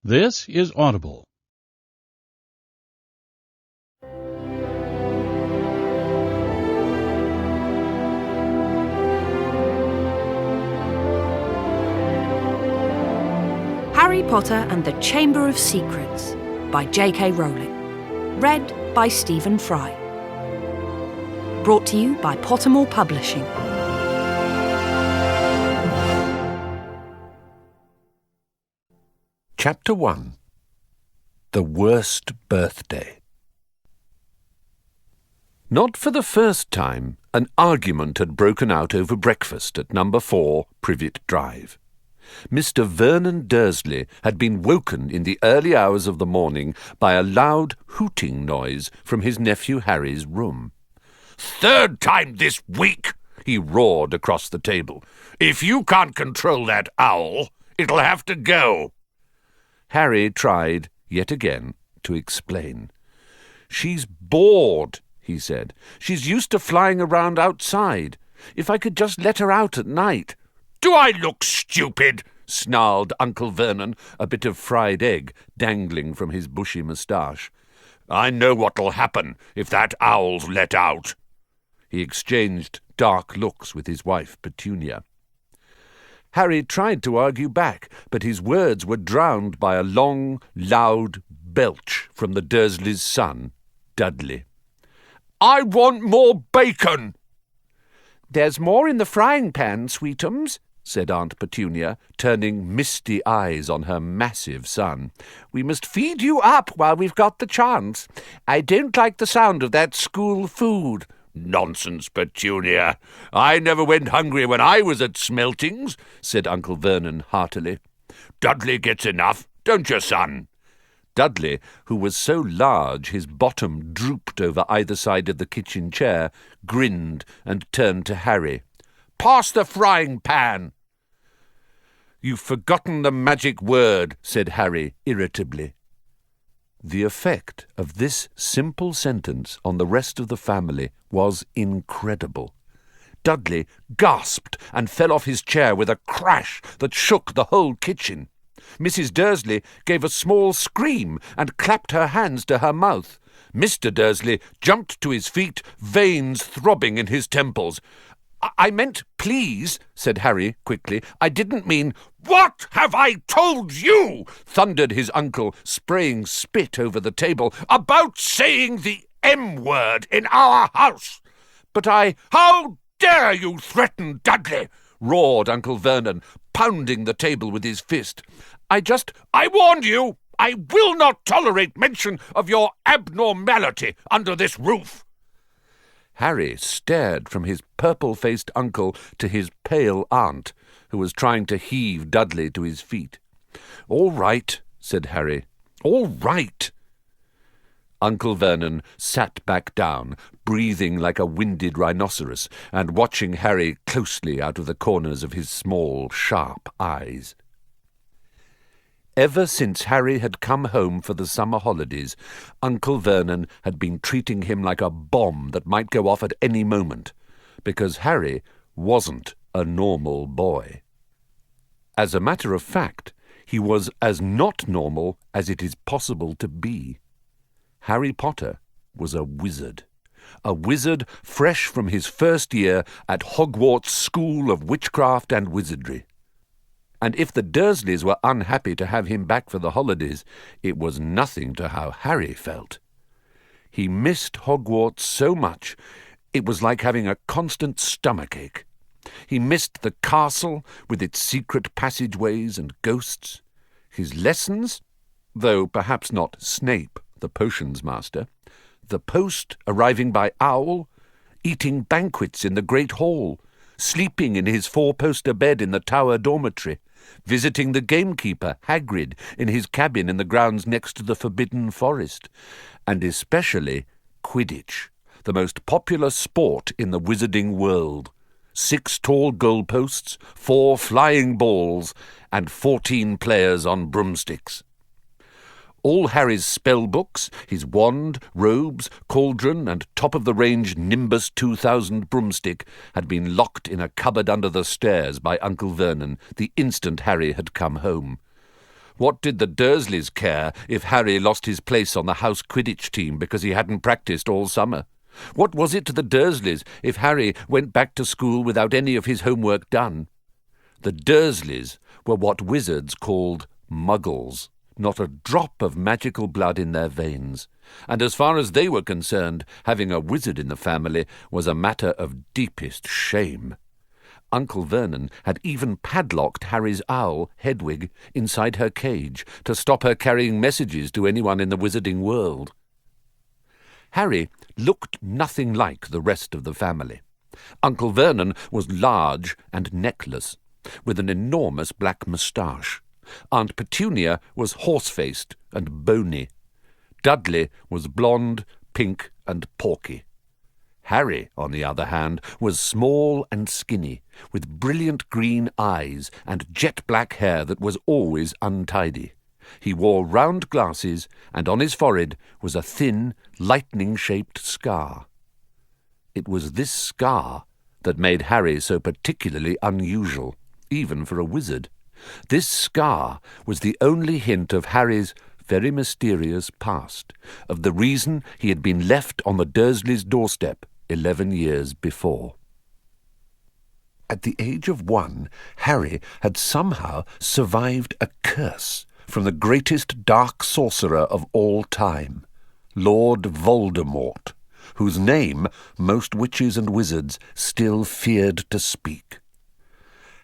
This is Audible. Harry Potter and the Chamber of Secrets by J.K. Rowling. Read by Stephen Fry. Brought to you by Pottermore Publishing. Chapter 1. The Worst Birthday. Not for the first time, an argument had broken out over breakfast at number 4 Privet Drive. Mr. Vernon Dursley had been woken in the early hours of the morning by a loud hooting noise from his nephew Harry's room. "Third time this week!" he roared across the table. "If you can't control that owl, it'll have to go." Harry tried, yet again, to explain. "She's bored," he said. "She's used to flying around outside. If I could just let her out at night." "Do I look stupid?" snarled Uncle Vernon, a bit of fried egg dangling from his bushy moustache. "I know what'll happen if that owl's let out." He exchanged dark looks with his wife, Petunia. Harry tried to argue back, but his words were drowned by a long, loud belch from the Dursleys' son, Dudley. "I want more bacon!" "There's more in the frying pan, sweetums," said Aunt Petunia, turning misty eyes on her massive son. "We must feed you up while we've got the chance. I don't like the sound of that school food." "Nonsense, Petunia. I never went hungry when I was at Smeltings," said Uncle Vernon heartily. "Dudley gets enough, don't you, son?" Dudley, who was so large his bottom drooped over either side of the kitchen chair, grinned and turned to Harry. "Pass the frying pan." "You've forgotten the magic word," said Harry irritably. The effect of this simple sentence on the rest of the family was incredible. Dudley gasped and fell off his chair with a crash that shook the whole kitchen. Mrs. Dursley gave a small scream and clapped her hands to her mouth. Mr. Dursley jumped to his feet, veins throbbing in his temples. I meant please," said Harry quickly. "I didn't mean—" "What have I told you?" thundered his uncle, spraying spit over the table, "about saying the M-word in our house?" "But How dare you threaten Dudley?" roared Uncle Vernon, pounding the table with his fist. I warned you! I will not tolerate mention of your abnormality under this roof." Harry stared from his purple-faced uncle to his pale aunt, who was trying to heave Dudley to his feet. "All right," said Harry. "All right." Uncle Vernon sat back down, breathing like a winded rhinoceros, and watching Harry closely out of the corners of his small, sharp eyes. Ever since Harry had come home for the summer holidays, Uncle Vernon had been treating him like a bomb that might go off at any moment, because Harry wasn't a normal boy. As a matter of fact, he was as not normal as it is possible to be. Harry Potter was a wizard fresh from his first year at Hogwarts School of Witchcraft and Wizardry. And if the Dursleys were unhappy to have him back for the holidays, it was nothing to how Harry felt. He missed Hogwarts so much, it was like having a constant stomachache. He missed the castle with its secret passageways and ghosts, his lessons, though perhaps not Snape, the potions master, the post arriving by owl, eating banquets in the Great Hall, sleeping in his 4-poster bed in the Tower dormitory, visiting the gamekeeper, Hagrid, in his cabin in the grounds next to the Forbidden Forest, and especially Quidditch, the most popular sport in the wizarding world. 6 tall goalposts, 4 flying balls, and 14 players on broomsticks. All Harry's spell books, his wand, robes, cauldron, and top-of-the-range Nimbus 2000 broomstick had been locked in a cupboard under the stairs by Uncle Vernon the instant Harry had come home. What did the Dursleys care if Harry lost his place on the house Quidditch team because he hadn't practised all summer? What was it to the Dursleys if Harry went back to school without any of his homework done? The Dursleys were what wizards called muggles, not a drop of magical blood in their veins, and as far as they were concerned, having a wizard in the family was a matter of deepest shame. Uncle Vernon had even padlocked Harry's owl, Hedwig, inside her cage to stop her carrying messages to anyone in the wizarding world. Harry looked nothing like the rest of the family. Uncle Vernon was large and neckless, with an enormous black moustache. Aunt Petunia was horse-faced and bony. Dudley was blonde, pink, and porky. Harry, on the other hand, was small and skinny, with brilliant green eyes and jet-black hair that was always untidy. He wore round glasses, and on his forehead was a thin, lightning-shaped scar. It was this scar that made Harry so particularly unusual, even for a wizard. This scar was the only hint of Harry's very mysterious past, of the reason he had been left on the Dursleys' doorstep 11 years before. At the age of 1, Harry had somehow survived a curse from the greatest dark sorcerer of all time, Lord Voldemort, whose name most witches and wizards still feared to speak.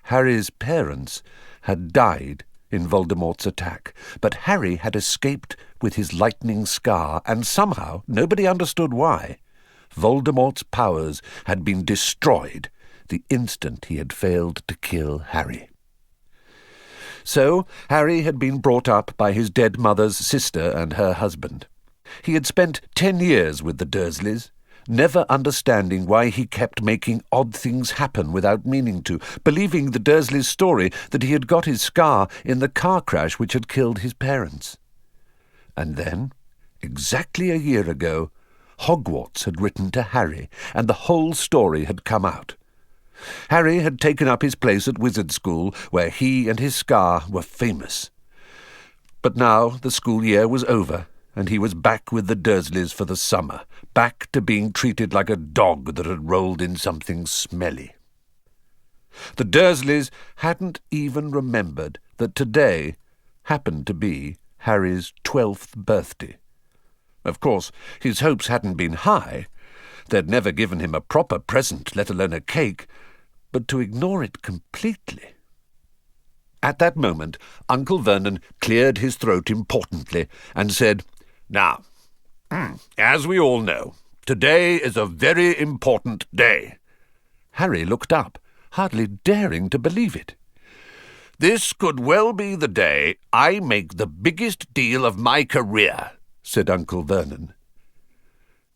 Harry's parents had died in Voldemort's attack, but Harry had escaped with his lightning scar, and somehow, nobody understood why, Voldemort's powers had been destroyed the instant he had failed to kill Harry. So Harry had been brought up by his dead mother's sister and her husband. He had spent 10 years with the Dursleys, never understanding why he kept making odd things happen without meaning to, believing the Dursleys' story that he had got his scar in the car crash which had killed his parents. And then, exactly a year ago, Hogwarts had written to Harry, and the whole story had come out. Harry had taken up his place at Wizard School, where he and his scar were famous. But now the school year was over, and he was back with the Dursleys for the summer, back to being treated like a dog that had rolled in something smelly. The Dursleys hadn't even remembered that today happened to be Harry's 12th birthday. Of course, his hopes hadn't been high. They'd never given him a proper present, let alone a cake, but to ignore it completely. At that moment, Uncle Vernon cleared his throat importantly and said, "Now, as we all know, today is a very important day." Harry looked up, hardly daring to believe it. "This could well be the day I make the biggest deal of my career," said Uncle Vernon.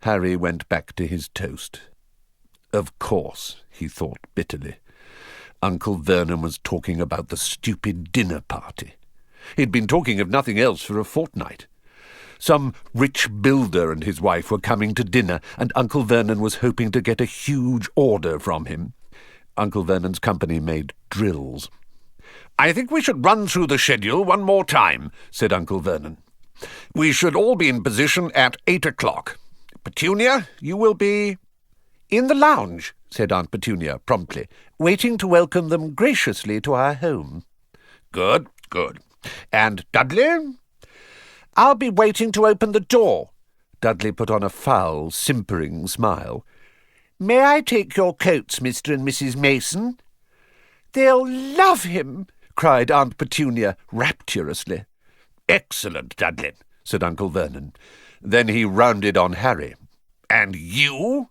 Harry went back to his toast. Of course, he thought bitterly. Uncle Vernon was talking about the stupid dinner party. He'd been talking of nothing else for a fortnight. Some rich builder and his wife were coming to dinner, and Uncle Vernon was hoping to get a huge order from him. Uncle Vernon's company made drills. "I think we should run through the schedule one more time," said Uncle Vernon. "We should all be in position at 8 o'clock. Petunia, you will be—" "In the lounge," said Aunt Petunia promptly, "waiting to welcome them graciously to our home." "Good, good. And Dudley?" "I'll be waiting to open the door." Dudley put on a foul, simpering smile. "May I take your coats, Mr. and Mrs. Mason?" "They'll love him," cried Aunt Petunia rapturously. "Excellent, Dudley," said Uncle Vernon. Then he rounded on Harry. "And you?"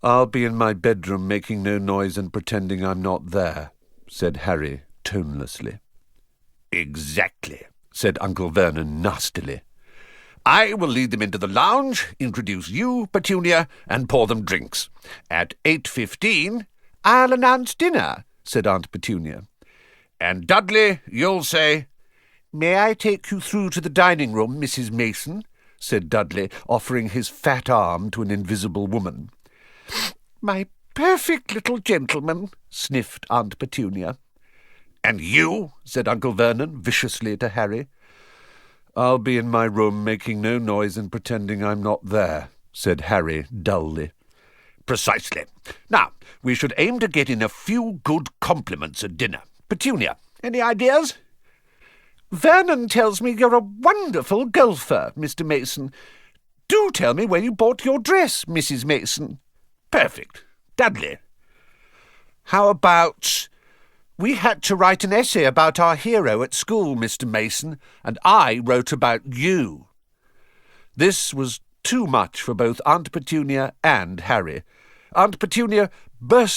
"I'll be in my bedroom making no noise and pretending I'm not there," said Harry tonelessly. "Exactly," said Uncle Vernon nastily. "I will lead them into the lounge, introduce you, Petunia, and pour them drinks. At 8:15, "I'll announce dinner," said Aunt Petunia. "And Dudley, you'll say—" "May I take you through to the dining room, Mrs. Mason?" said Dudley, offering his fat arm to an invisible woman. "My perfect little gentleman," sniffed Aunt Petunia. "And you?" said Uncle Vernon viciously to Harry. "I'll be in my room making no noise and pretending I'm not there," said Harry dully. "Precisely. Now, we should aim to get in a few good compliments at dinner. Petunia, any ideas?" "Vernon tells me you're a wonderful golfer, Mr. Mason. Do tell me where you bought your dress, Mrs. Mason." "Perfect. Dudley?" "How about... We had to write an essay about our hero at school, Mr. Mason, and I wrote about you." This was too much for both Aunt Petunia and Harry. Aunt Petunia burst